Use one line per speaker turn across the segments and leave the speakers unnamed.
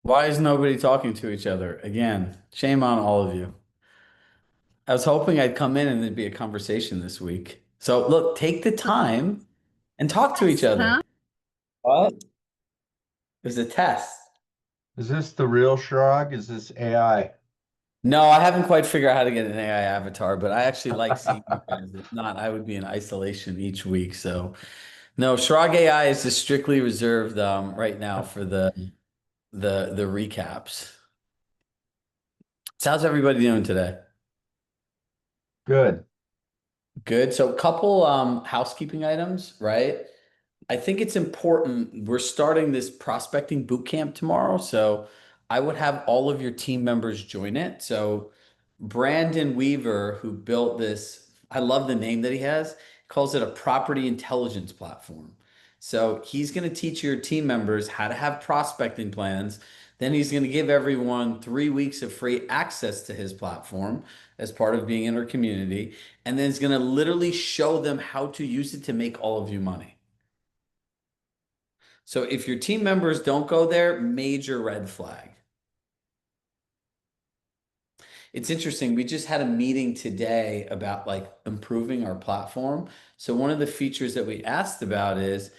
Why is nobody talking to each other? Again, shame on all of you. I was hoping I'd come in and there'd be a conversation this week. So look, take the time and talk to each
Test,
other.
huh?
What? It was a test.
Is this the real Chirag? Is this AI?
No, I haven't quite figured out how to get an AI avatar, but I actually like seeing you guys. If not, I would be in isolation each week. So no, Shrug AI is just strictly reserved right now for the recaps. So how's everybody doing today?
Good.
Good. So, couple housekeeping items, right? I think it's important. We're starting this prospecting boot camp tomorrow, so I would have all of your team members join it. So, Brandon Weaver, who built this, I love the name that he has, calls it a property intelligence platform. So, he's going to teach your team members how to have prospecting plans. Then he's going to give everyone 3 weeks of free access to his platform as part of being in our community. And then he's going to literally show them how to use it to make all of you money. So if your team members don't go there, major red flag. It's interesting. We just had a meeting today about like improving our platform. So one of the features that we asked about is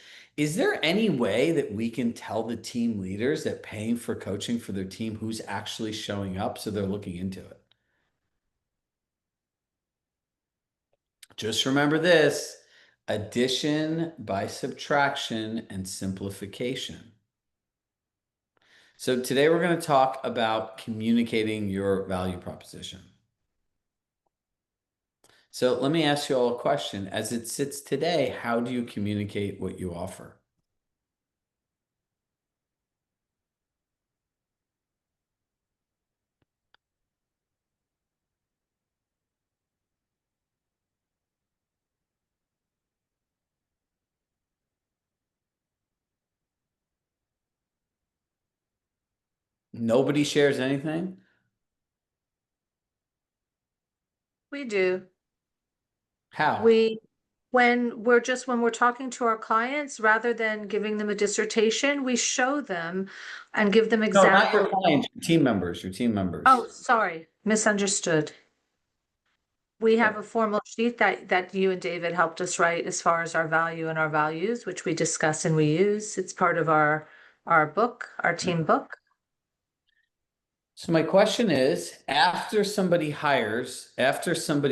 there any way that we can tell the team leaders that paying for coaching for their team who's actually showing up so they're looking into it? Just remember this, addition by subtraction and simplification. So today we're going to talk about communicating your value proposition. So let me ask you all a question. As it sits today, how do you communicate what you offer? Nobody shares anything?
We do.
How?
We, when we're talking to our clients, rather than giving them a dissertation, we show them and give them
No, not your
examples.
clients, your team members, your team
Oh,
members.
sorry, misunderstood. We have
Okay.
a formal sheet that you and David helped us write as far as our value and our values, which we discuss and we use. It's part of our book, our team book.
So my question is, after somebody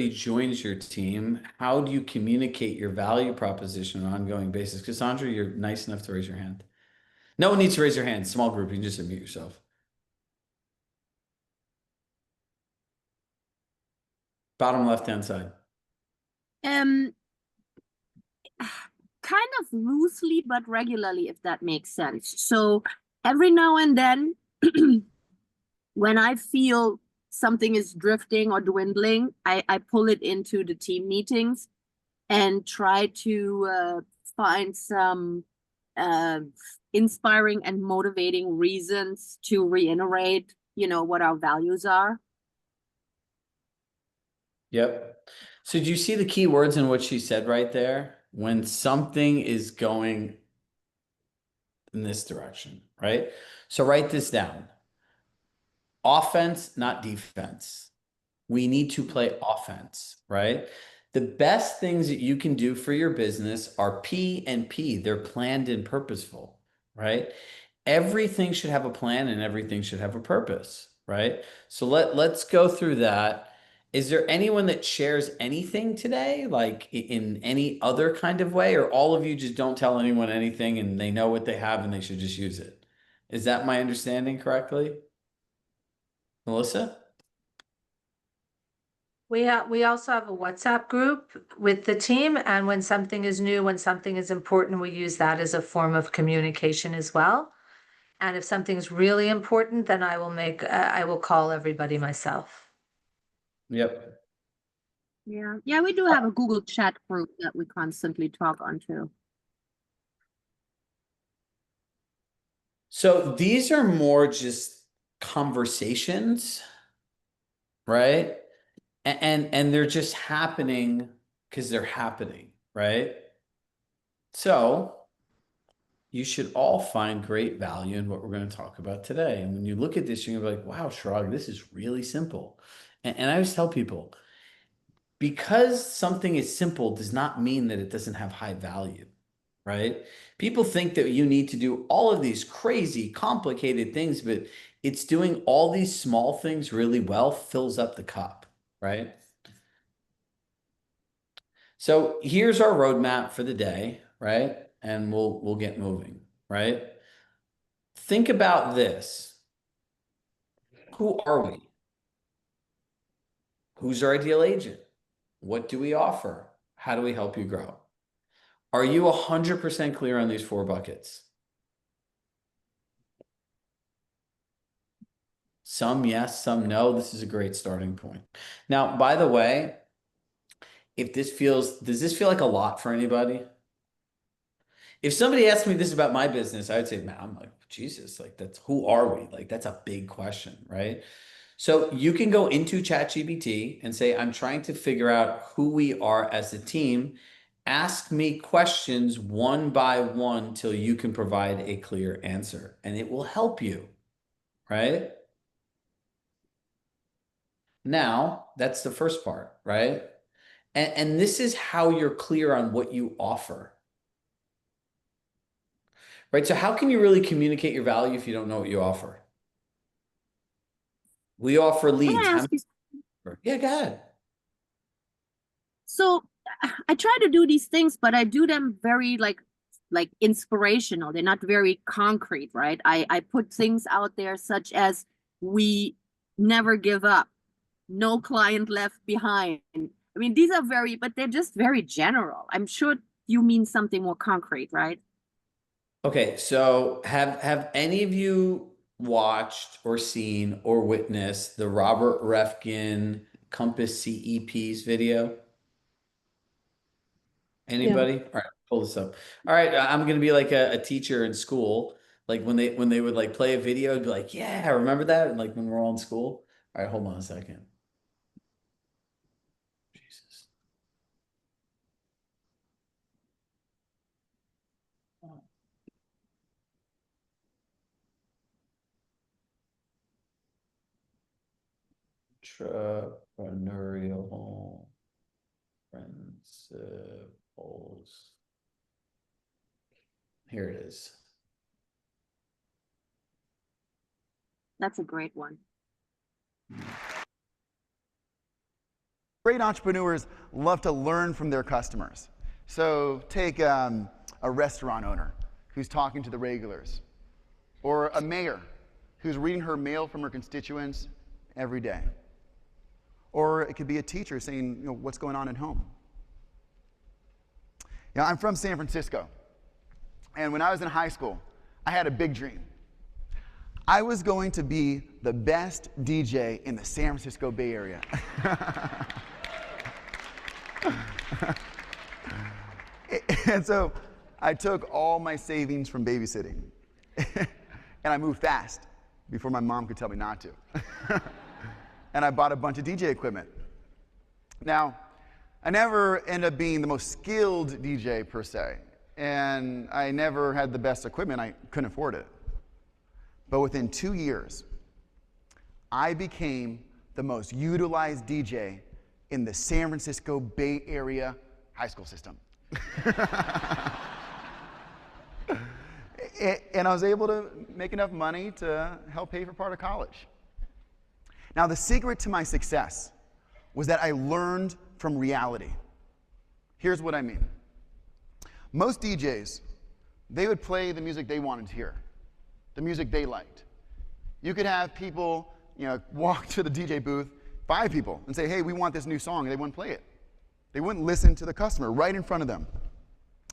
joins your team, how do you communicate your value proposition on an ongoing basis? Cassandra, you're nice enough to raise your hand. No one needs to raise your hand. Small group, you can just unmute yourself. Bottom left-hand side.
Um, kind of loosely but regularly, if that makes sense. So every now and then, when I feel something is drifting or dwindling, I pull it into the team meetings and try to find some uh, inspiring and motivating reasons to reiterate, what our values are.
Yep. So do you see the key words in what she said right there? When something is going in this direction, right? So write this down. Offense, not defense. We need to play offense, right? The best things that you can do for your business are P and P. They're planned and purposeful, right? Everything should have a plan and everything should have a purpose, right? So let's go through that. Is there anyone that shares anything today, like in any other kind of way, or all of you just don't tell anyone anything and they know what they have and they should just use it? Is that my understanding correctly? Melissa?
We also have a WhatsApp group with the team, and when something is new, when something is important, we use that as a form of communication as well. And if something's really important, then I will call everybody myself.
Yep.
Yeah, we do have a Google chat group that we constantly talk on too.
So these are more just conversations, right? And they're just happening because they're happening, right? So you should all find great value in what we're going to talk about today. And when you look at this, you're going to be like, wow, Chirag, this is really simple. And I always tell people, because something is simple does not mean that it doesn't have high value, right? People think that you need to do all of these crazy, complicated things, but it's doing all these small things really well fills up the cup, right? So here's our roadmap for the day, right? And we'll get moving, right? Think about this. Who are we? Who's our ideal agent? What do we offer? How do we help you grow? Are you 100% clear on these 4 buckets? Some yes, some no. This is a great starting point. Now, by the way, if this does this feel like a lot for anybody? If somebody asked me this about my business, I would say, man, I'm like, Jesus, like that's who are we? Like that's a big question, right? So you can go into ChatGPT and say, I'm trying to figure out who we are as a team. Ask me questions one by one till you can provide a clear answer, and it will help you, right? Now, that's the first part, right? And this is how you're clear on what you offer, right? So how can you really communicate your value if you don't know what you offer? We offer
Can
leads.
I ask you?
Yeah, go ahead.
So I try to do these things, but I do them very like inspirational. They're not very concrete, right? I put things out there such as we never give up, no client left behind. I mean, these are but they're just very general. I'm sure you mean something more concrete, right?
Okay, so have any of you watched or seen or witnessed the Robert Refkin Compass CEPs video? Anybody? All right, pull this up. All right, I'm gonna be like a teacher in school. Like when they would like play a video, it'd be like, yeah, I remember that. And like when we're all in school. All right, hold on a second. Jesus. Entrepreneurial principles. Here it is.
That's a great one.
Great entrepreneurs love to learn from their customers. So take a restaurant owner who's talking to the regulars, or a mayor who's reading her mail from her constituents every day. Or it could be a teacher saying, what's going on at home. I'm from San Francisco, and when I was in high school, I had a big dream. I was going to be the best DJ in the San Francisco Bay Area. And so I took all my savings from babysitting and I moved fast before my mom could tell me not to. And I bought a bunch of DJ equipment. Now, I never ended up being the most skilled DJ per se, and I never had the best equipment. I couldn't afford it. But within 2 years, I became the most utilized DJ in the San Francisco Bay Area high school system. And I was able to make enough money to help pay for part of college. Now, the secret to my success was that I learned from reality. Here's what I mean. Most DJs, they would play the music they wanted to hear, the music they liked. You could have people, walk to the DJ booth, 5 people, and say, hey, we want this new song, and they wouldn't play it. They wouldn't listen to the customer right in front of them.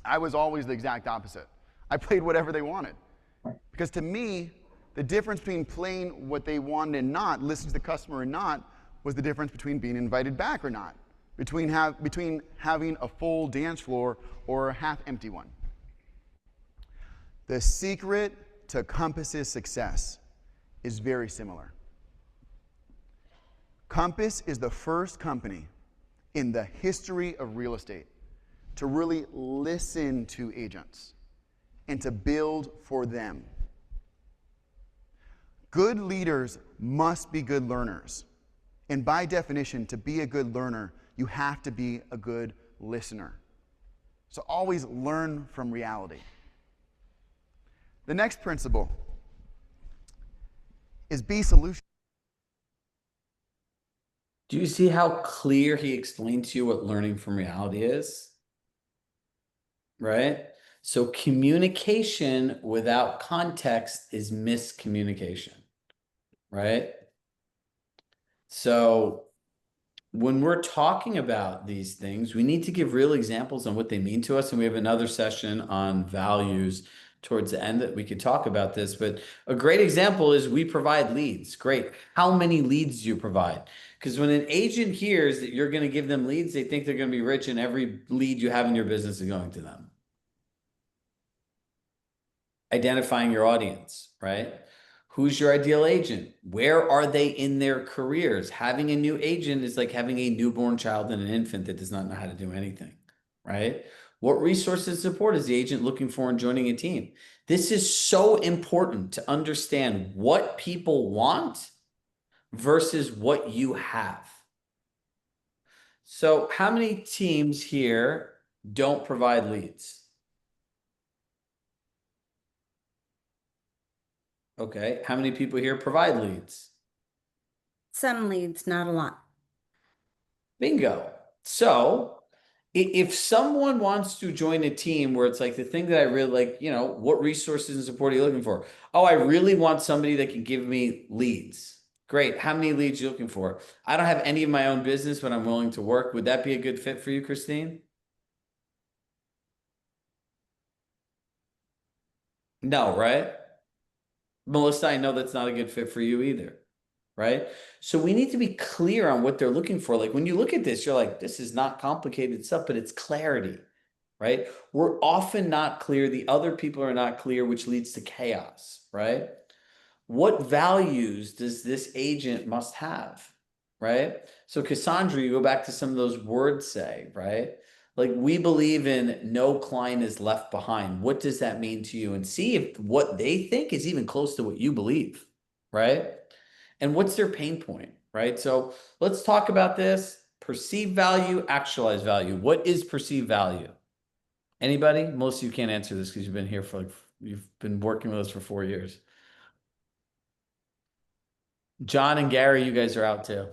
I was always the exact opposite. I played whatever they wanted. Because to me, the difference between playing what they wanted and not, listening to the customer or not, was the difference between being invited back or not, between having a full dance floor or a half-empty one. The secret to Compass's success is very similar. Compass is the first company in the history of real estate to really listen to agents and to build for them. Good leaders must be good learners. And by definition, to be a good learner, you have to be a good listener. So always learn from reality. The next principle is be solution.
Do you see how clear he explained to you what learning from reality is? Right? So communication without context is miscommunication, right? So when we're talking about these things, we need to give real examples on what they mean to us. And we have another session on values towards the end that we could talk about this. But a great example is we provide leads. Great. How many leads do you provide? Because when an agent hears that you're going to give them leads, they think they're going to be rich and every lead you have in your business is going to them. Identifying your audience, right? Who's your ideal agent? Where are they in their careers? Having a new agent is like having a newborn child and an infant that does not know how to do anything, right? What resources and support is the agent looking for in joining a team? This is so important to understand what people want versus what you have. So how many teams here don't provide leads? Okay. How many people here provide leads?
Some leads, not a lot.
Bingo. So if someone wants to join a team where it's like the thing that I really like, you know, what resources and support are you looking for? Oh, I really want somebody that can give me leads. Great. How many leads are you looking for? I don't have any of my own business, but I'm willing to work. Would that be a good fit for you, Christine? No, right? Melissa, I know that's not a good fit for you either, right? So we need to be clear on what they're looking for. Like when you look at this, you're like, this is not complicated stuff, but it's clarity, right? We're often not clear. The other people are not clear, which leads to chaos, right? What values does this agent must have, right? So Cassandra, you go back to some of those words say, right? Like we believe in no client is left behind. What does that mean to you? And see if what they think is even close to what you believe, right? And what's their pain point, right? So let's talk about this. Perceived value, actualized value. What is perceived value? Anybody? Most of you can't answer this because you've been here for like, you've been working with us for 4 years. John and Gary, you guys are out too.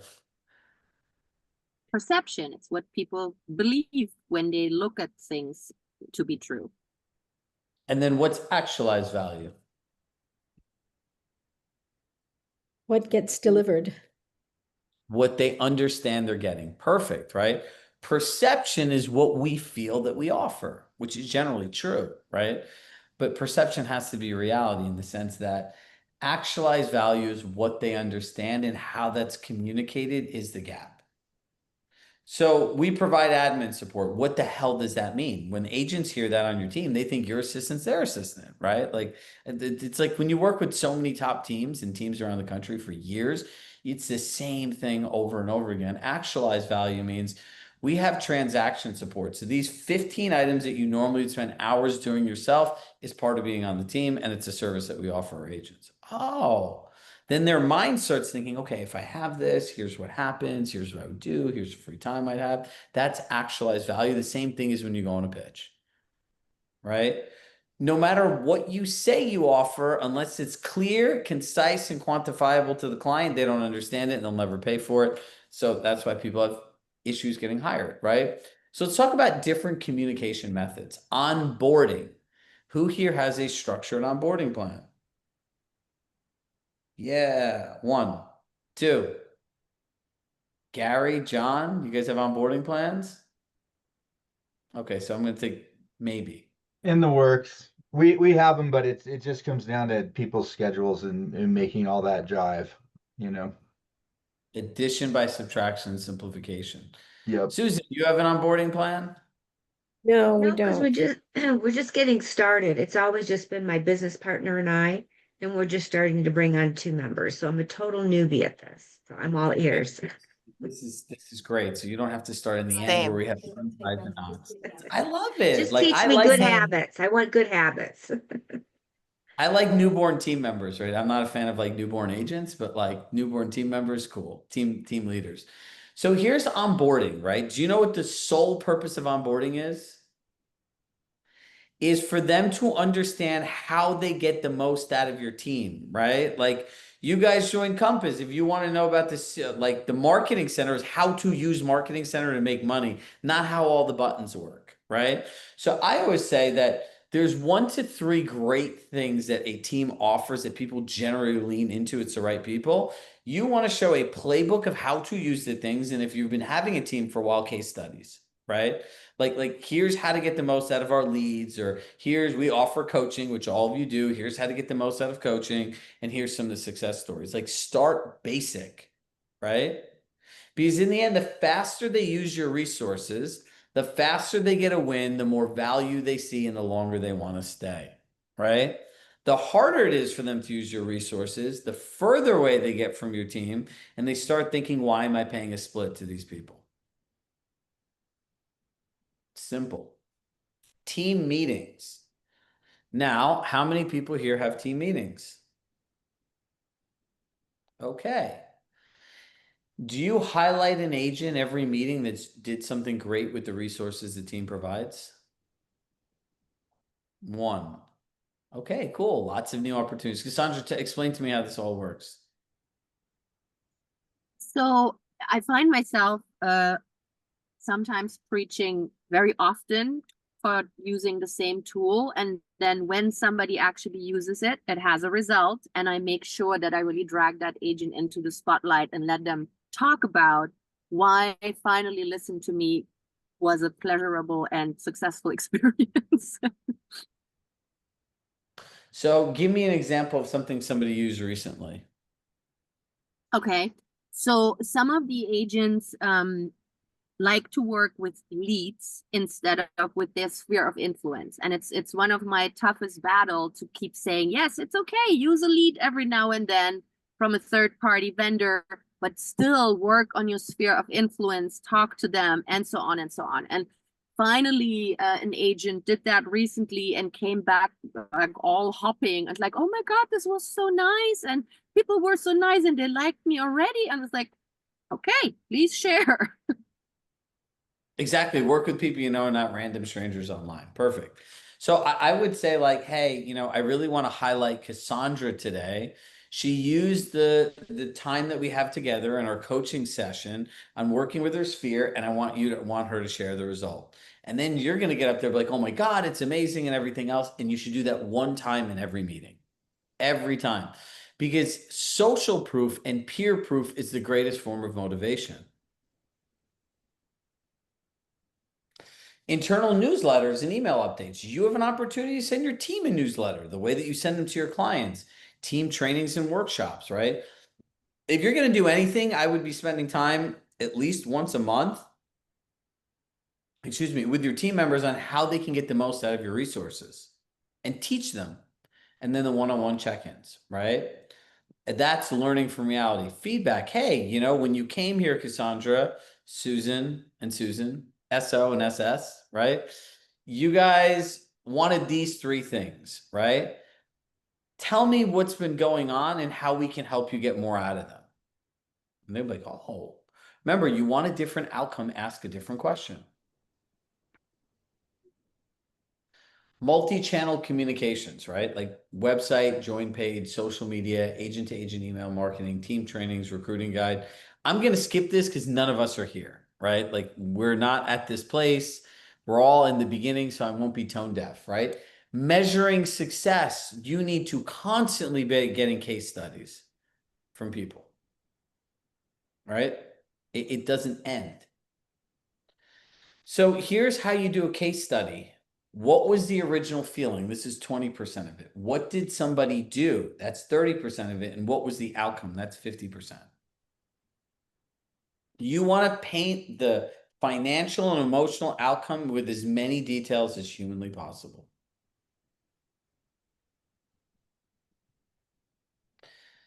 Perception, it's what people believe when they look at things to be true.
And then what's actualized value?
What gets delivered?
What they understand they're getting. Perfect, right? Perception is what we feel that we offer, which is generally true, right? But perception has to be reality in the sense that actualized value is what they understand, and how that's communicated is the gap. So we provide admin support. What the hell does that mean? When agents hear that on your team, they think your assistant's their assistant, right? Like it's like when you work with so many top teams and teams around the country for years, it's the same thing over and over again. Actualized value means we have transaction support. So these 15 items that you normally would spend hours doing yourself is part of being on the team, and it's a service that we offer our agents. Oh, then their mind starts thinking, okay, if I have this, here's what happens, here's what I would do, here's the free time I'd have. That's actualized value. The same thing is when you go on a pitch, right? No matter what you say you offer, unless it's clear, concise, and quantifiable to the client, they don't understand it and they'll never pay for it. So that's why people have issues getting hired, right? So let's talk about different communication methods. Onboarding. Who here has a structured onboarding plan? Yeah, 1, 2. Gary, John, you guys have onboarding plans? Okay, so I'm going to take maybe.
In the works. We have them, but it just comes down to people's schedules and making all that jive, you know.
Addition by subtraction, simplification.
Yep.
Susan, you have an onboarding plan?
No, we
No, because
don't.
we're just getting started. It's always just been my business partner and I, and we're just starting to bring on 2 members. So I'm a total newbie at this. So I'm all ears.
This is great. So you don't have to start in the end
Same.
where we have to untie the knots. I love it.
Just
Like
teach
I
me
like
good habits. I want good habits.
I like newborn team members, right? I'm not a fan of like newborn agents, but like newborn team members, cool. Team leaders. So here's onboarding, right? Do you know what the sole purpose of onboarding is? Is for them to understand how they get the most out of your team, right? Like you guys join Compass. If you want to know about this, like the marketing center is how to use marketing center to make money, not how all the buttons work, right? So I always say that there's 1 to 3 great things that a team offers that people generally lean into. It's the right people. You want to show a playbook of how to use the things. And if you've been having a team for a while, case studies, right? Like here's how to get the most out of our leads, or here's we offer coaching, which all of you do. Here's how to get the most out of coaching, and here's some of the success stories. Like start basic, right? Because in the end, the faster they use your resources, the faster they get a win, the more value they see, and the longer they want to stay, right? The harder it is for them to use your resources, the further away they get from your team, and they start thinking, why am I paying a split to these people? Simple. Team meetings. Now, how many people here have team meetings? Okay. Do you highlight an agent every meeting that did something great with the resources the team provides? 1. Okay, cool. Lots of new opportunities. Cassandra, explain to me how this all works.
So I find myself sometimes preaching very often for using the same tool. And then when somebody actually uses it, it has a result. And I make sure that I really drag that agent into the spotlight and let them talk about why finally listen to me was a pleasurable and successful experience.
So give me an example of something somebody used recently.
Okay. So some of the agents like to work with leads instead of with their sphere of influence. And it's one of my toughest battle to keep saying, yes, it's okay, use a lead every now and then from a third party vendor, but still work on your sphere of influence, talk to them, and so on and so on. And finally, an agent did that recently and came back like all hopping and like, oh my God, this was so nice. And people were so nice and they liked me already. And it's like, okay, please share.
Exactly. Work with people you know, not random strangers online. Perfect. So I would say like, hey, I really want to highlight Cassandra today. She used the time that we have together in our coaching session on working with her sphere, and I want her to share the result. And then you're going to get up there like, oh my God, it's amazing and everything else. And you should do that one time in every meeting, every time, because social proof and peer proof is the greatest form of motivation. Internal newsletters and email updates. You have an opportunity to send your team a newsletter the way that you send them to your clients, team trainings and workshops, right? If you're going to do anything, I would be spending time at least once a month, with your team members on how they can get the most out of your resources and teach them. And then the one-on-one check-ins, right? That's learning from reality. Feedback. Hey, when you came here, Cassandra, Susan, SO and SS, right? You guys wanted these 3 things, right? Tell me what's been going on and how we can help you get more out of them. And they'll be like, oh, remember, you want a different outcome, ask a different question. Multi-channel communications, right? Like website, join page, social media, agent-to-agent email marketing, team trainings, recruiting guide. I'm going to skip this because none of us are here, right? Like we're not at this place. We're all in the beginning, so I won't be tone deaf, right? Measuring success. You need to constantly be getting case studies from people, right? It doesn't end. So here's how you do a case study. What was the original feeling? This is 20% of it. What did somebody do? That's 30% of it. And what was the outcome? That's 50%. You want to paint the financial and emotional outcome with as many details as humanly possible.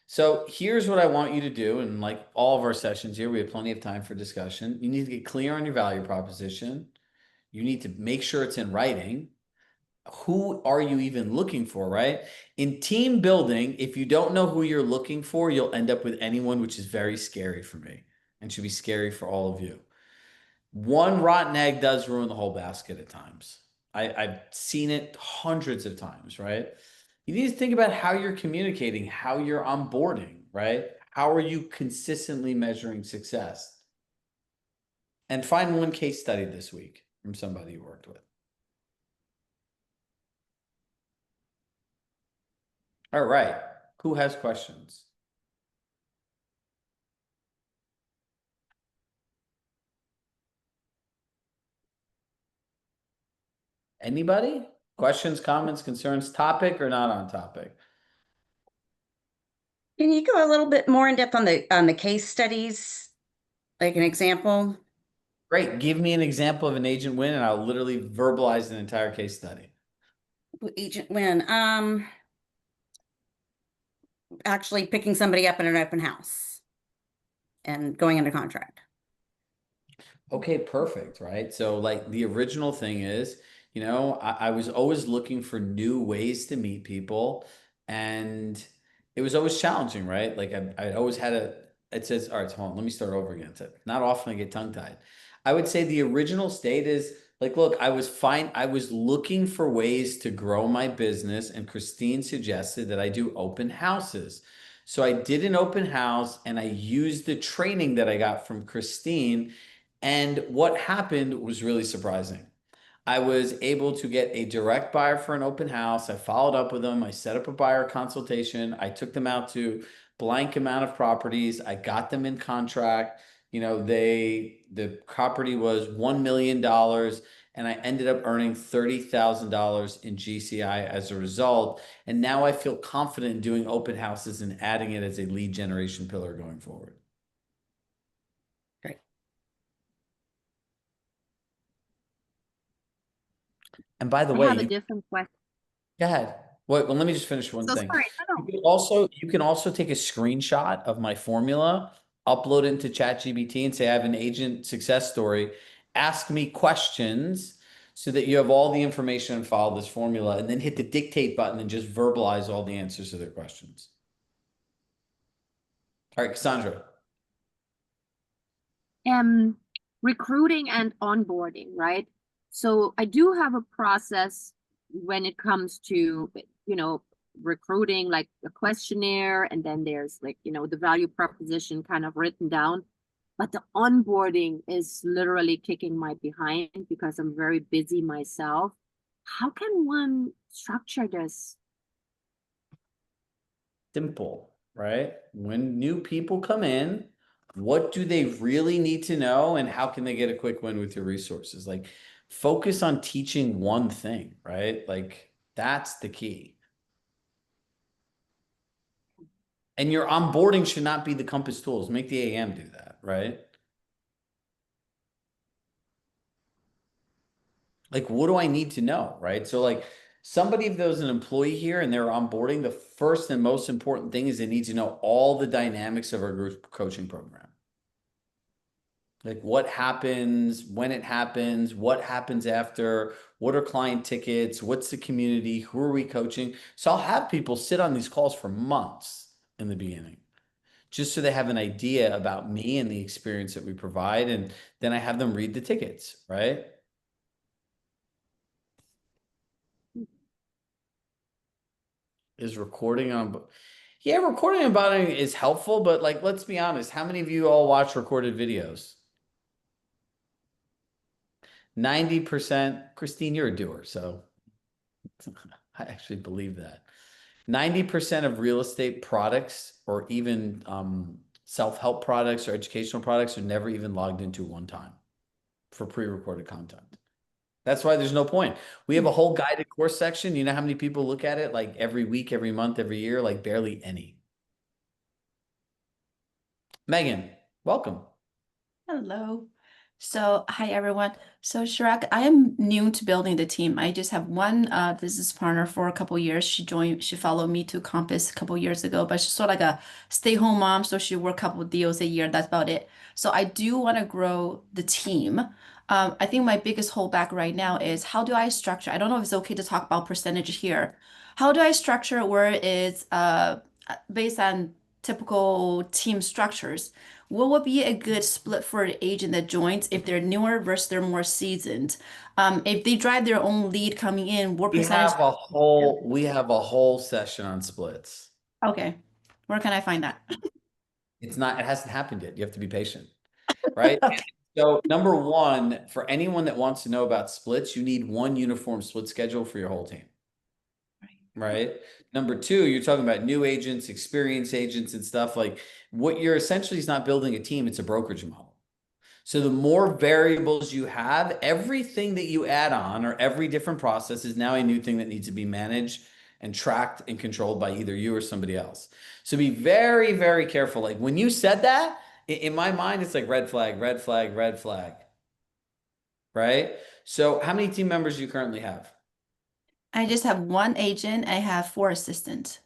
So here's what I want you to do. And like all of our sessions here, we have plenty of time for discussion. You need to get clear on your value proposition. You need to make sure it's in writing. Who are you even looking for, right? In team building, if you don't know who you're looking for, you'll end up with anyone, which is very scary for me and should be scary for all of you. One rotten egg does ruin the whole basket at times. I've seen it hundreds of times, right? You need to think about how you're communicating, how you're onboarding, right? How are you consistently measuring success? And find one case study this week from somebody you worked with. All right. Who has questions? Anybody? Questions, comments, concerns, topic or not on topic?
Can you go a little bit more in depth on the case studies? Like an example?
Great. Give me an example of an agent win and I'll literally verbalize an entire case study.
Agent win. Actually picking somebody up in an open house and going into contract.
Okay, perfect, right? So like the original thing is, I was always looking for new ways to meet people and it was always challenging, right? Like I always had it says, all right, hold on, let me start over again. It said, not often I get tongue tied. I would say the original state is like, look, I was looking for ways to grow my business and Christine suggested that I do open houses. So I did an open house and I used the training that I got from Christine. And what happened was really surprising. I was able to get a direct buyer for an open house. I followed up with them. I set up a buyer consultation. I took them out to blank amount of properties. I got them in contract. The property was $1 million and I ended up earning $30,000 in GCI as a result. And now I feel confident in doing open houses and adding it as a lead generation pillar going forward.
Great.
And by the
I
way,
have a different question.
go ahead. Well, let me just finish one
So
thing.
sorry, no, no.
You can also take a screenshot of my formula, upload it into ChatGPT and say, I have an agent success story. Ask me questions so that you have all the information and follow this formula and then hit the dictate button and just verbalize all the answers to their questions. All right, Cassandra.
Recruiting and onboarding, right? So I do have a process when it comes to, recruiting, like a questionnaire, and then there's like, the value proposition kind of written down. But the onboarding is literally kicking my behind because I'm very busy myself. How can one structure this?
Simple, right? When new people come in, what do they really need to know and how can they get a quick win with your resources? Like focus on teaching one thing, right? Like that's the key. And your onboarding should not be the Compass tools. Make the AM do that, right? Like, what do I need to know, right? So like somebody, if there's an employee here and they're onboarding, the first and most important thing is they need to know all the dynamics of our group coaching program. Like what happens, when it happens, what happens after, what are client tickets, what's the community, who are we coaching? So I'll have people sit on these calls for months in the beginning, just so they have an idea about me and the experience that we provide. And then I have them read the tickets, right? Is recording on, yeah, recording on bottom is helpful, but like, let's be honest, how many of you all watch recorded videos? 90%, Christine, you're a doer, so I actually believe that. 90% of real estate products or even self-help products or educational products are never even logged into one time for pre-recorded content. That's why there's no point. We have a whole guided course section. You know how many people look at it like every week, every month, every year? Like barely any. Megan, welcome.
Hello. So, hi everyone. So, Chirag, I am new to building the team. I just have one business partner for a couple years. She followed me to Compass a couple years ago, but she's sort of like a stay-home mom, so she work a couple deals a year. That's about it. So, I do want to grow the team. I think my biggest holdback right now is how do I structure? I don't know if it's okay to talk about percentage here. How do I structure where it's based on typical team structures? What would be a good split for an agent that joins if they're newer versus they're more seasoned? If they drive their own lead coming in, what percentage?
We have a whole session on splits.
Okay, where can I find that?
It hasn't happened yet. You have to be patient, right? So number one, for anyone that wants to know about splits, you need one uniform split schedule for your whole team, right? Number two, you're talking about new agents, experienced agents and stuff like what you're essentially is not building a team, it's a brokerage model. So the more variables you have, everything that you add on or every different process is now a new thing that needs to be managed and tracked and controlled by either you or somebody else. So be very, very careful. Like when you said that, in my mind, it's like red flag, red flag, red flag, right? So how many team members do you currently have?
I just have one agent. I have four assistants.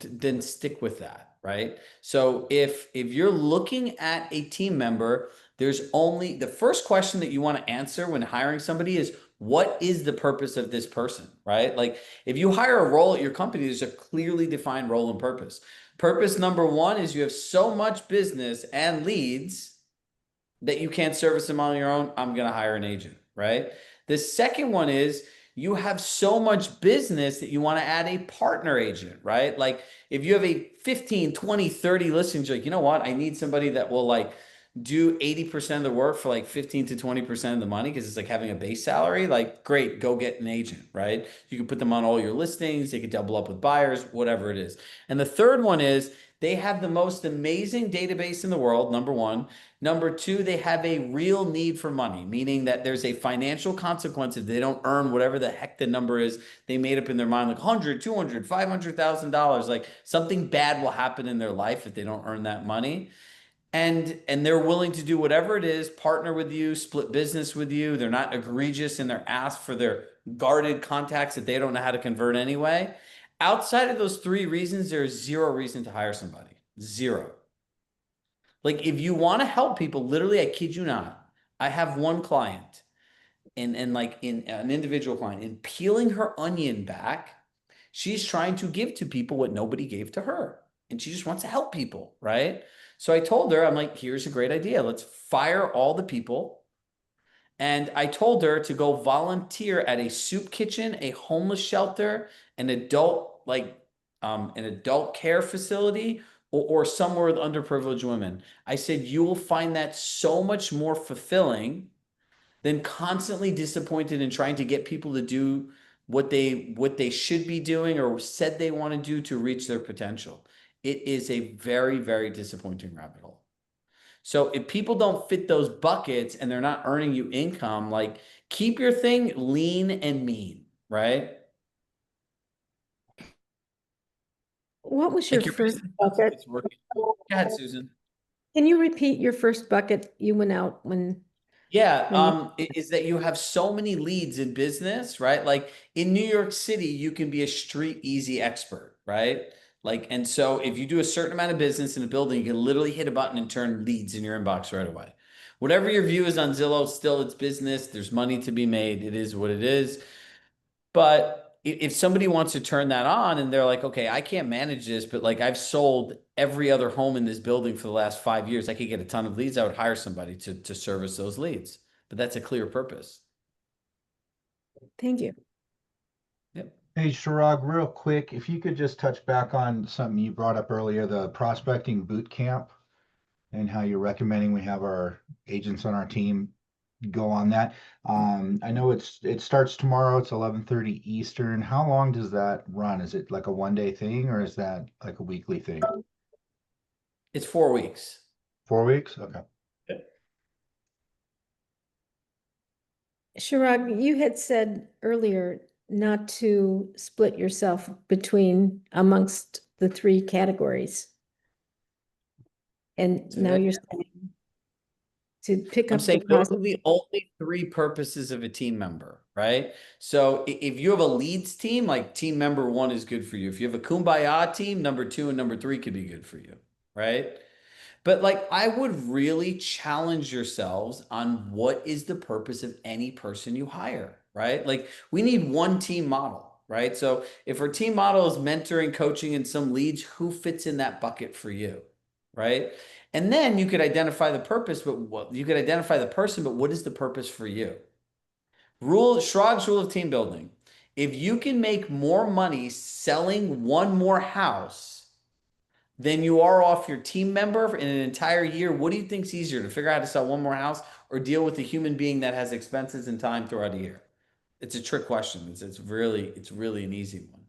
Then stick with that, right? So if you're looking at a team member, there's only the first question that you want to answer when hiring somebody is what is the purpose of this person, right? Like if you hire a role at your company, there's a clearly defined role and purpose. Purpose number one is you have so much business and leads that you can't service them on your own. I'm going to hire an agent, right? The second one is you have so much business that you want to add a partner agent, right? Like if you have a 15, 20, 30 listings, you're like, you know what? I need somebody that will like do 80% of the work for like 15 to 20% of the money because it's like having a base salary. Like, great, go get an agent, right? You can put them on all your listings, they could double up with buyers, whatever it is. And the third one is they have the most amazing database in the world, number one. Number two, they have a real need for money, meaning that there's a financial consequence if they don't earn whatever the heck the number is they made up in their mind, like 100, 200, $500,000. Like something bad will happen in their life if they don't earn that money. And they're willing to do whatever it is, partner with you, split business with you. They're not egregious in their ask for their guarded contacts that they don't know how to convert anyway. Outside of those three reasons, there's zero reason to hire somebody. Zero. Like if you want to help people, literally, I kid you not, I have one client and like in an individual client in peeling her onion back, she's trying to give to people what nobody gave to her. And she just wants to help people, right? So I told her, I'm like, here's a great idea. Let's fire all the people. And I told her to go volunteer at a soup kitchen, a homeless shelter, an adult, like an adult care facility, or somewhere with underprivileged women. I said, you will find that so much more fulfilling than constantly disappointed in trying to get people to do what they should be doing or said they want to do to reach their potential. It is a very, very disappointing rabbit hole. So if people don't fit those buckets and they're not earning you income, like keep your thing lean and mean, right?
What was your
Like your
first
business,
bucket?
it's working. Go ahead, Susan.
Can you repeat your first bucket you went out when
Yeah,
you,
is that you have so many leads in business, right? Like in New York City, you can be a street easy expert, right? Like, and so if you do a certain amount of business in a building, you can literally hit a button and turn leads in your inbox right away. Whatever your view is on Zillow, still it's business. There's money to be made. It is what it is. But if somebody wants to turn that on and they're like, okay, I can't manage this, but like I've sold every other home in this building for the last 5 years, I could get a ton of leads. I would hire somebody to service those leads. But that's a clear purpose.
thank you.
Yep.
Hey, Chirag, real quick, if you could just touch back on something you brought up earlier, the prospecting boot camp and how you're recommending we have our agents on our team go on that. I know it starts tomorrow. It's 11:30 Eastern. How long does that run? Is it like a one-day thing or is that like a weekly thing?
It's 4 weeks.
4 weeks? Okay.
Chirag, you had said earlier not to split yourself between amongst the three categories. And
Say
now
that
you're
again.
to pick
I'm
up the
saying those are
positive.
the only three purposes of a team member, right? So if you have a leads team, like team member one is good for you. If you have a kumbaya team, number two and number three could be good for you, right? But like, I would really challenge yourselves on what is the purpose of any person you hire, right? Like, we need one team model, right? So if our team model is mentoring, coaching, and some leads, who fits in that bucket for you, right? And then you could identify the purpose, but what you could identify the person, but what is the purpose for you? Schrag's rule of team building. If you can make more money selling one more house than you are off your team member in an entire year, what do you think's easier, to figure out how to sell one more house or deal with a human being that has expenses and time throughout a year? It's a trick question. It's really an easy one.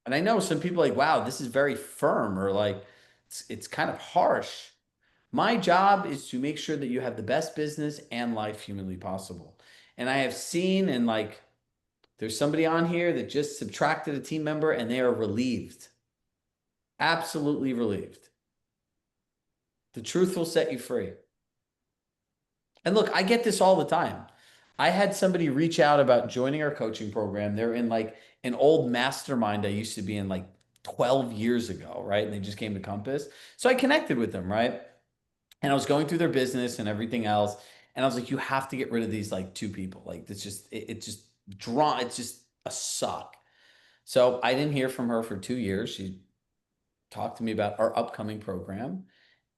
And I know some people are like, wow, this is very firm, or like it's kind of harsh. My job is to make sure that you have the best business and life humanly possible. And I have seen, and like, there's somebody on here that just subtracted a team member and they are relieved. Absolutely relieved. The truth will set you free. And look, I get this all the time. I had somebody reach out about joining our coaching program. They're in like an old mastermind I used to be in like 12 years ago, right? And they just came to Compass. So I connected with them, right? And I was going through their business and everything else. And I was like, you have to get rid of these like two people. Like, it's just, it's just a suck. So I didn't hear from her for 2 years. She talked to me about our upcoming program.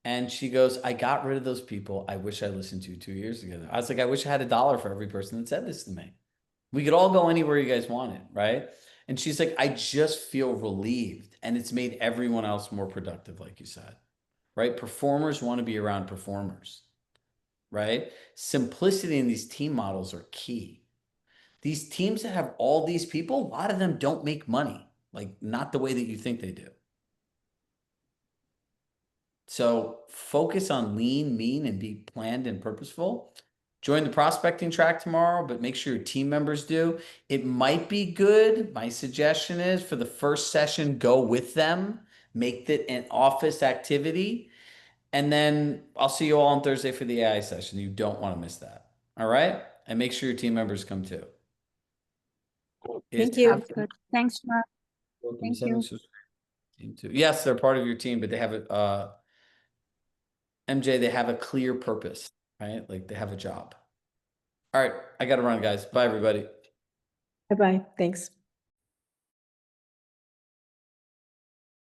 And she goes, I got rid of those people I wish I listened to 2 years ago. I was like, I wish I had $1 for every person that said this to me. We could all go anywhere you guys wanted, right? And she's like, I just feel relieved. And it's made everyone else more productive, like you said, right? Performers want to be around performers, right? Simplicity in these team models are key. These teams that have all these people, a lot of them don't make money, like not the way that you think they do. So focus on lean, mean, and be planned and purposeful. Join the prospecting track tomorrow, but make sure your team members do. It might be good. My suggestion is, for the first session, go with them, make it an office activity. And then I'll see you all on Thursday for the AI session. You don't want to miss that. All right. And make sure your team members come too.
Thank you.
Good. Thanks, Mark.
Welcome,
Thank you.
team too. Yes, they're part of your team, but they have a MJ, they have a clear purpose, right? Like, they have a job. All right, I got to run, guys. Bye, everybody.
Bye-bye. Thanks.